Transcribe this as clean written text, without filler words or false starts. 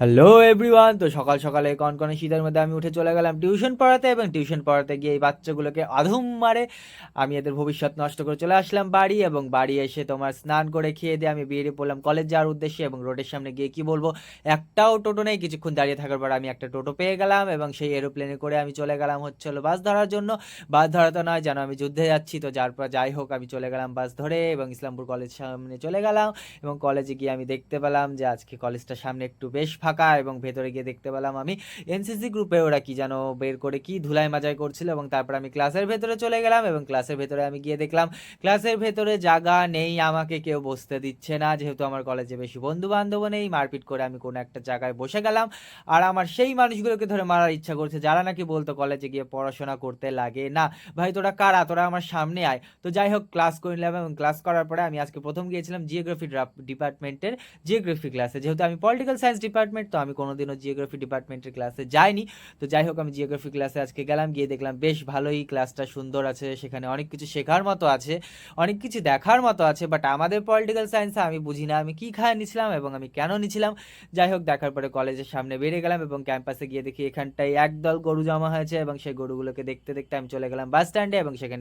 Hello everyone. তো সকাল সকালে কনকনে শীতের মধ্যে আমি উঠে চলে গেলাম টিউশন পড়াতে, এবং টিউশন পড়াতে গিয়ে এই বাচ্চাগুলোকে আধুম মারে আমি এদের ভবিষ্যৎ নষ্ট করে চলে আসলাম বাড়ি। এবং বাড়ি এসে তোমার স্নান করে খেয়ে দিয়ে আমি বেরিয়ে পড়লাম কলেজ যাওয়ার উদ্দেশ্যে। এবং রোডের সামনে গিয়ে কি বলবো, একটাও টোটো নেই। কিছুক্ষণ দাঁড়িয়ে থাকার পর আমি একটা টোটো পেয়ে গেলাম, এবং সেই এরোপ্লেনে করে আমি চলে গেলাম হচ্ছে হলো বাস ধরার জন্য। বাস ধরা তো নয়, যেন আমি যুদ্ধে যাচ্ছি। তো যার পর যাই হোক, আমি চলে গেলাম বাস ধরে এবং ইসলামপুর কলেজ সামনে চলে গেলাম। এবং কলেজে গিয়ে আমি দেখতে পেলাম যে আজকে কলেজটার সামনে একটু বেশ ফাঁকা, এবং ভেতরে গিয়ে দেখতে পেলাম আমি এনসিসি গ্রুপে ওরা কি যেন বের করে কি ধুলাই মাজাই করছিল। এবং তারপর আমি ক্লাসের ভেতরে চলে গেলাম, এবং ক্লাসের ভেতরে আমি গিয়ে দেখলাম ক্লাসের ভেতরে জায়গা নেই, আমাকে কেউ বসতে দিচ্ছে না। যেহেতু আমার কলেজে বেশি বন্ধু বান্ধব নেই, মারপিট করে আমি কোনো একটা জায়গায় বসে গেলাম। আর আমার সেই মানুষগুলোকে ধরে মারার ইচ্ছা করছে যারা নাকি বলতো কলেজে গিয়ে পড়াশোনা করতে লাগে না। ভাই তোরা কারা, তোরা আমার সামনে আয়। তো যাই হোক, ক্লাস করে নিলাম, এবং ক্লাস করার পরে আমি আজকে প্রথম গিয়েছিলাম জিওগ্রাফি ডিপার্টমেন্টের জিওগ্রাফি ক্লাসে। যেহেতু আমি পলিটিক্যাল সায়েন্স ডিপার্টমেন্ট, তো আমি কোনোদিনও জিওগ্রাফি ডিপার্টমেন্টের ক্লাসে যাইনি। তো যাই হোক, আমি জিওগ্রাফি ক্লাসে আজকে গেলাম, গিয়ে দেখলাম বেশ ভালোই ক্লাসটা সুন্দর আছে, সেখানে অনেক কিছু শেখার মতো আছে, অনেক কিছু দেখার মতো আছে। বাট আমাদের পলিটিক্যাল সায়েন্সে আমি বুঝি না আমি কি খায় নিছিলাম এবং আমি কেন নিছিলাম। যাই হোক, দেখার পরে কলেজের সামনে বেরিয়ে গেলাম, এবং ক্যাম্পাসে গিয়ে দেখি এখানটায় একদল গরু জমা হয়েছে, এবং সেই গরুগুলোকে দেখতে দেখতে আমি চলে গেলাম বাস স্ট্যান্ডে, এবং সেখানে